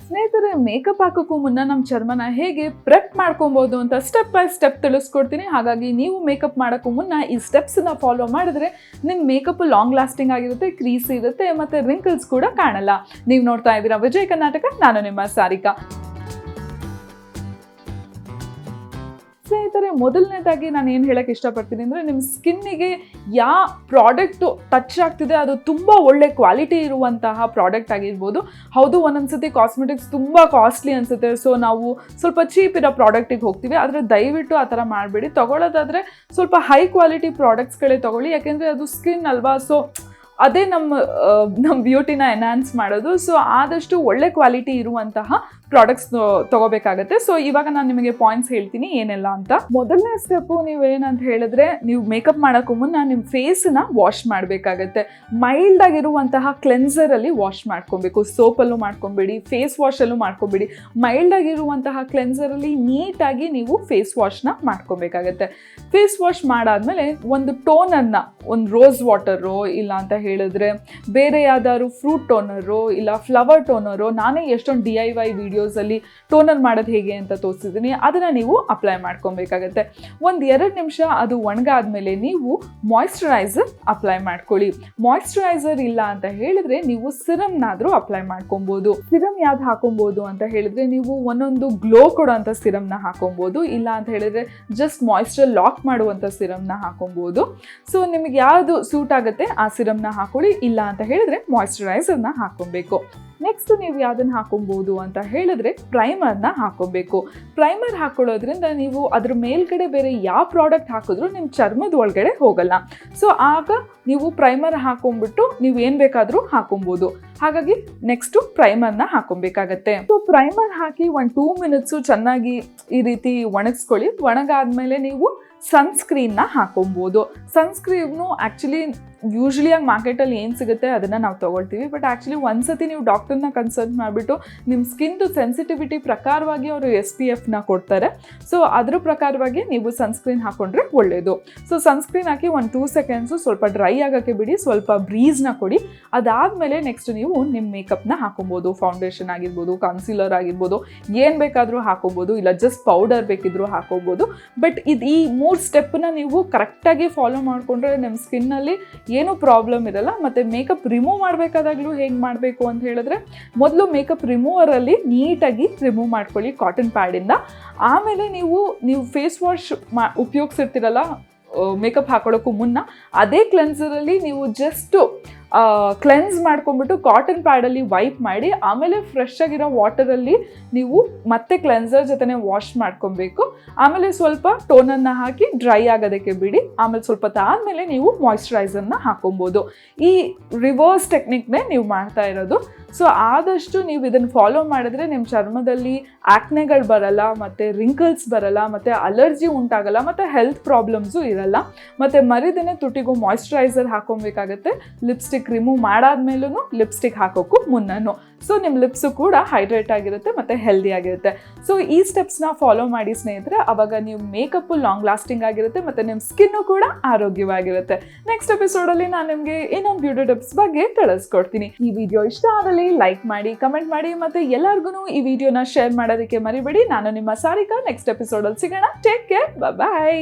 ಸ್ನೇಹಿತರೆ, ಮೇಕಪ್ ಹಾಕೋಕ್ಕೂ ಮುನ್ನ ನಮ್ಮ ಚರ್ಮನ ಹೇಗೆ ಪ್ರೆಪ್ ಮಾಡ್ಕೊಬೋದು ಅಂತ ಸ್ಟೆಪ್ ಬೈ ಸ್ಟೆಪ್ ತಿಳಿಸ್ಕೊಡ್ತೀನಿ. ಹಾಗಾಗಿ ನೀವು ಮೇಕಪ್ ಮಾಡೋಕ್ಕೂ ಮುನ್ನ ಈ ಸ್ಟೆಪ್ಸನ್ನ ಫಾಲೋ ಮಾಡಿದ್ರೆ ನಿಮ್ಮ ಮೇಕಪ್ ಲಾಂಗ್ ಲಾಸ್ಟಿಂಗ್ ಆಗಿರುತ್ತೆ, ಕ್ರೀಸ್ ಇರುತ್ತೆ ಮತ್ತು ರಿಂಕಲ್ಸ್ ಕೂಡ ಕಾಣಲ್ಲ. ನೀವು ನೋಡ್ತಾ ಇದ್ದೀರಾ ವಿಜಯ್ ಕರ್ನಾಟಕ, ನಾನು ನಿಮ್ಮ ಸಾರಿಕಾ. ಸ್ನೇಹಿತರೆ, ಮೊದಲನೇದಾಗಿ ನಾನು ಏನು ಹೇಳಕ್ಕೆ ಇಷ್ಟಪಡ್ತೀನಿ ಅಂದರೆ, ನಿಮ್ಮ ಸ್ಕಿನ್ನಿಗೆ ಯಾವ ಪ್ರಾಡಕ್ಟು ಟಚ್ ಆಗ್ತಿದೆ ಅದು ತುಂಬ ಒಳ್ಳೆ ಕ್ವಾಲಿಟಿ ಇರುವಂತಹ ಪ್ರಾಡಕ್ಟ್ ಆಗಿರ್ಬೋದು. ಹೌದು, ಒಂದೊಂದ್ಸತಿ ಕಾಸ್ಮೆಟಿಕ್ಸ್ ತುಂಬ ಕಾಸ್ಟ್ಲಿ ಅನಿಸುತ್ತೆ, ಸೊ ನಾವು ಸ್ವಲ್ಪ ಚೀಪ್ ಇರೋ ಪ್ರಾಡಕ್ಟಿಗೆ ಹೋಗ್ತೀವಿ. ಆದರೆ ದಯವಿಟ್ಟು ಆ ಥರ ಮಾಡಬೇಡಿ. ತೊಗೊಳ್ಳೋದಾದರೆ ಸ್ವಲ್ಪ ಹೈ ಕ್ವಾಲಿಟಿ ಪ್ರಾಡಕ್ಟ್ಸ್ಗಳೇ ತೊಗೊಳ್ಳಿ, ಯಾಕೆಂದರೆ ಅದು ಸ್ಕಿನ್ ಅಲ್ವಾ, ಸೊ ಅದೇ ನಮ್ಮ ಬ್ಯೂಟಿನ ಎನ್ಹಾನ್ಸ್ ಮಾಡೋದು. ಸೊ ಆದಷ್ಟು ಒಳ್ಳೆ ಕ್ವಾಲಿಟಿ ಇರುವಂತಹ ಪ್ರಾಡಕ್ಟ್ಸ್ ತೊಗೋಬೇಕಾಗತ್ತೆ. ಸೊ ಇವಾಗ ನಾನು ನಿಮಗೆ ಪಾಯಿಂಟ್ಸ್ ಹೇಳ್ತೀನಿ ಏನೆಲ್ಲ ಅಂತ. ಮೊದಲನೇ ಸ್ಟೆಪ್ಪು ನೀವೇನಂತ ಹೇಳಿದ್ರೆ, ನೀವು ಮೇಕಪ್ ಮಾಡೋಕ್ಕೂ ಮುನ್ನ ನಿಮ್ಮ ಫೇಸನ್ನ ವಾಶ್ ಮಾಡಬೇಕಾಗತ್ತೆ. ಮೈಲ್ಡ್ ಆಗಿರುವಂತಹ ಕ್ಲೆನ್ಸರಲ್ಲಿ ವಾಶ್ ಮಾಡ್ಕೊಬೇಕು. ಸೋಪಲ್ಲೂ ಮಾಡ್ಕೊಬೇಡಿ, ಫೇಸ್ ವಾಶಲ್ಲೂ ಮಾಡ್ಕೊಬೇಡಿ. ಮೈಲ್ಡ್ ಆಗಿರುವಂತಹ ಕ್ಲೆನ್ಸರಲ್ಲಿ ನೀಟಾಗಿ ನೀವು ಫೇಸ್ ವಾಶ್ನ ಮಾಡ್ಕೊಬೇಕಾಗತ್ತೆ. ಫೇಸ್ ವಾಶ್ ಮಾಡಾದ್ಮೇಲೆ ಒಂದು ಟೋನನ್ನು, ಒಂದು ರೋಸ್ ವಾಟರು ಇಲ್ಲ ಅಂತ ಹೇಳಿದ್ರೆ ಬೇರೆ ಯಾವ್ದಾದ್ರು ಫ್ರೂಟ್ ಟೋನರು ಇಲ್ಲ ಫ್ಲವರ್ ಟೋನರು, ನಾನೇ ಎಷ್ಟೊಂದು DIY ವಿಡಿಯೋಸಲ್ಲಿ ಟೋನರ್ ಮಾಡೋದು ಹೇಗೆ ಅಂತ ತೋರಿಸಿದ್ದೀನಿ, ಅದನ್ನು ನೀವು ಅಪ್ಲೈ ಮಾಡ್ಕೊಬೇಕಾಗತ್ತೆ. ಒಂದು 2 ನಿಮಿಷ ಅದು ಒಣಗಾದ್ಮೇಲೆ ನೀವು ಮಾಯಿಶ್ಚರೈಸರ್ ಅಪ್ಲೈ ಮಾಡ್ಕೊಳ್ಳಿ. ಮಾಯಿಶ್ಚರೈಸರ್ ಇಲ್ಲ ಅಂತ ಹೇಳಿದ್ರೆ ನೀವು ಸಿರಮ್ನಾದರೂ ಅಪ್ಲೈ ಮಾಡ್ಕೊಬೋದು. ಸಿರಮ್ ಯಾವ್ದು ಹಾಕೊಬೋದು ಅಂತ ಹೇಳಿದ್ರೆ, ನೀವು ಒಂದೊಂದು ಗ್ಲೋ ಕೊಡೋಂಥ ಸಿರಮ್ನ ಹಾಕೊಬೋದು, ಇಲ್ಲ ಅಂತ ಹೇಳಿದ್ರೆ ಜಸ್ಟ್ ಮಾಯಿಶ್ಚರ್ ಲಾಕ್ ಮಾಡುವಂಥ ಸಿರಮ್ನ ಹಾಕೊಬೋದು. ಸೊ ನಿಮಗೆ ಯಾವುದು ಸೂಟ್ ಆಗುತ್ತೆ ಆ ಸಿರಮ್ನ ಹಾಕೊಳ್ಳಿ, ಇಲ್ಲ ಅಂತ ಹೇಳಿದ್ರೆ ಮಾಯಿಶ್ಚರೈಸರ್ನ ಹಾಕೊಬೇಕು. ನೆಕ್ಸ್ಟ್ ನೀವು ಯಾವುದನ್ನು ಹಾಕೊಬೋದು ಅಂತ ಹೇಳಿದ್ರೆ ಪ್ರೈಮರ್ನ ಹಾಕೊಬೇಕು. ಪ್ರೈಮರ್ ಹಾಕೊಳ್ಳೋದ್ರಿಂದ ನೀವು ಅದ್ರ ಮೇಲ್ಗಡೆ ಬೇರೆ ಯಾವ ಪ್ರಾಡಕ್ಟ್ ಹಾಕಿದ್ರೂ ನಿಮ್ಮ ಚರ್ಮದ ಒಳಗಡೆ ಹೋಗಲ್ಲ. ಸೊ ಆಗ ನೀವು ಪ್ರೈಮರ್ ಹಾಕೊಂಡ್ಬಿಟ್ಟು ನೀವು ಏನು ಬೇಕಾದರೂ ಹಾಕೊಬೋದು. ಹಾಗಾಗಿ ನೆಕ್ಸ್ಟು ಪ್ರೈಮರ್ನ ಹಾಕೊಬೇಕಾಗತ್ತೆ. ಸೊ ಪ್ರೈಮರ್ ಹಾಕಿ 1-2 ಮಿನಿಟ್ಸು ಚೆನ್ನಾಗಿ ಈ ರೀತಿ ಒಣಗಿಸ್ಕೊಳ್ಳಿ. ಒಣಗಾದ್ಮೇಲೆ ನೀವು ಸನ್ಸ್ಕ್ರೀನ್ನ ಹಾಕೊಬೋದು. ಸನ್ಸ್ಕ್ರೀನು ಆ್ಯಕ್ಚುಲಿ ಯೂಶ್ವಲಿಯಾಗಿ ಮಾರ್ಕೆಟಲ್ಲಿ ಏನು ಸಿಗುತ್ತೆ ಅದನ್ನು ನಾವು ತೊಗೊಳ್ತೀವಿ. ಬಟ್ ಆ್ಯಕ್ಚುಲಿ ಒಂದ್ಸತಿ ನೀವು ಡಾಕ್ಟರ್ನ ಕನ್ಸಲ್ಟ್ ಮಾಡಿಬಿಟ್ಟು ನಿಮ್ಮ ಸ್ಕಿನ್ದು ಸೆನ್ಸಿಟಿವಿಟಿ ಪ್ರಕಾರವಾಗಿ ಅವರು SPFನ ಕೊಡ್ತಾರೆ. ಸೊ ಅದ್ರ ಪ್ರಕಾರವಾಗಿ ನೀವು ಸನ್ಸ್ಕ್ರೀನ್ ಹಾಕೊಂಡ್ರೆ ಒಳ್ಳೆಯದು. ಸೊ ಸನ್ಸ್ಕ್ರೀನ್ ಹಾಕಿ 1-2 ಸೆಕೆಂಡ್ಸು ಸ್ವಲ್ಪ ಡ್ರೈ ಆಗೋಕ್ಕೆ ಬಿಡಿ, ಸ್ವಲ್ಪ ಬ್ರೀಸ್ನ ಕೊಡಿ. ಅದಾದಮೇಲೆ ನೆಕ್ಸ್ಟ್ ನೀವು ನಿಮ್ಮ ಮೇಕಪ್ನ ಹಾಕೊಬೋದು. ಫೌಂಡೇಶನ್ ಆಗಿರ್ಬೋದು, ಕನ್ಸೀಲರ್ ಆಗಿರ್ಬೋದು, ಏನು ಬೇಕಾದರೂ ಹಾಕೊಬೋದು, ಇಲ್ಲ ಜಸ್ಟ್ ಪೌಡರ್ ಬೇಕಿದ್ರೂ ಹಾಕೊಬೋದು. ಬಟ್ ಈ 3 ಸ್ಟೆಪ್ಪನ್ನ ನೀವು ಕರೆಕ್ಟಾಗಿ ಫಾಲೋ ಮಾಡಿಕೊಂಡ್ರೆ ನಿಮ್ಮ ಸ್ಕಿನ್ನಲ್ಲಿ ಏನೂ ಪ್ರಾಬ್ಲಮ್ ಇರಲ್ಲ. ಮತ್ತು ಮೇಕಪ್ ರಿಮೂವ್ ಮಾಡಬೇಕಾದಾಗಲೂ ಹೇಗೆ ಮಾಡಬೇಕು ಅಂತ ಹೇಳಿದ್ರೆ, ಮೊದಲು ಮೇಕಪ್ ರಿಮೂವರಲ್ಲಿ ನೀಟಾಗಿ ರಿಮೂವ್ ಮಾಡ್ಕೊಳ್ಳಿ ಕಾಟನ್ ಪ್ಯಾಡಿಂದ. ಆಮೇಲೆ ನೀವು ಫೇಸ್ ವಾಶ್ ಉಪಯೋಗಿಸಿರ್ತೀರಲ್ಲ ಮೇಕಪ್ ಹಾಕೊಳ್ಳೋಕ್ಕೂ ಮುನ್ನ, ಅದೇ ಕ್ಲೆನ್ಸರಲ್ಲಿ ನೀವು ಜಸ್ಟು ಕ್ಲೆನ್ಸ್ ಮಾಡ್ಕೊಂಡ್ಬಿಟ್ಟು ಕಾಟನ್ ಪ್ಯಾಡಲ್ಲಿ ವೈಪ್ ಮಾಡಿ ಆಮೇಲೆ ಫ್ರೆಶ್ ಆಗಿರೋ ವಾಟರಲ್ಲಿ ನೀವು ಮತ್ತೆ ಕ್ಲೆನ್ಸರ್ ಜೊತೆನೇ ವಾಶ್ ಮಾಡ್ಕೊಬೇಕು. ಆಮೇಲೆ ಸ್ವಲ್ಪ ಟೋನನ್ನು ಹಾಕಿ ಡ್ರೈ ಆಗೋದಕ್ಕೆ ಬಿಡಿ. ಆಮೇಲೆ ಸ್ವಲ್ಪ ಆದಮೇಲೆ ನೀವು ಮಾಯಿಶ್ಚರೈಸರ್ನ ಹಾಕೊಬೋದು. ಈ ರಿವರ್ಸ್ ಟೆಕ್ನಿಕ್ನೇ ನೀವು ಮಾಡ್ತಾ ಇರೋದು. ಸೊ ಆದಷ್ಟು ನೀವು ಇದನ್ನು ಫಾಲೋ ಮಾಡಿದ್ರೆ ನಿಮ್ಮ ಚರ್ಮದಲ್ಲಿ ಆಕ್ನೆಗಳು ಬರಲ್ಲ, ಮತ್ತು ರಿಂಕಲ್ಸ್ ಬರಲ್ಲ, ಮತ್ತು ಅಲರ್ಜಿ ಉಂಟಾಗಲ್ಲ, ಮತ್ತು ಹೆಲ್ತ್ ಪ್ರಾಬ್ಲಮ್ಸು ಇರಲ್ಲ. ಮತ್ತು ಮರಿದೇನೆ ತುಟಿಗೂ ಮಾಯಿಶ್ಚರೈಸರ್ ಹಾಕೊಬೇಕಾಗತ್ತೆ. ಲಿಪ್ಸ್ಟಿಕ್ ರಿಮೂವ್ ಮಾಡಾದ್ಮೇಲೂ ಲಿಪ್ಸ್ಟಿಕ್ ಹಾಕೋಕ್ಕೂ ಮುನ್ನೂ. ಸೊ ನಿಮ್ಮ ಲಿಪ್ಸು ಕೂಡ ಹೈಡ್ರೇಟ್ ಆಗಿರುತ್ತೆ ಮತ್ತು ಹೆಲ್ದಿ ಆಗಿರುತ್ತೆ. ಸೊ ಈ ಸ್ಟೆಪ್ಸ್ನ ಫಾಲೋ ಮಾಡಿ ಸ್ನೇಹಿತರೆ, ಆವಾಗ ನೀವು ಮೇಕಪ್ಪು ಲಾಂಗ್ ಲಾಸ್ಟಿಂಗ್ ಆಗಿರುತ್ತೆ ಮತ್ತು ನಿಮ್ಮ ಸ್ಕಿನ್ನು ಕೂಡ ಆರೋಗ್ಯವಾಗಿರುತ್ತೆ. ನೆಕ್ಸ್ಟ್ ಎಪಿಸೋಡಲ್ಲಿ ನಾನು ನಿಮಗೆ ಇನ್ನೊಂದು ಬ್ಯೂಟಿ ಟಿಪ್ಸ್ ಬಗ್ಗೆ ತಿಳಿಸ್ಕೊಡ್ತೀನಿ. ಈ ವಿಡಿಯೋ ಇಷ್ಟ ಆದಲ್ಲಿ ಲೈಕ್ ಮಾಡಿ, ಕಮೆಂಟ್ ಮಾಡಿ, ಮತ್ತು ಎಲ್ಲರಿಗೂ ಈ ವಿಡಿಯೋನ ಶೇರ್ ಮಾಡೋದಕ್ಕೆ ಮರಿಬೇಡಿ. ನಾನು ನಿಮ್ಮ ಸಾರಿಕಾ. ನೆಕ್ಸ್ಟ್ ಎಪಿಸೋಡಲ್ಲಿ ಸಿಗೋಣ. ಟೇಕ್ ಕೇರ್, ಬಾಯ್.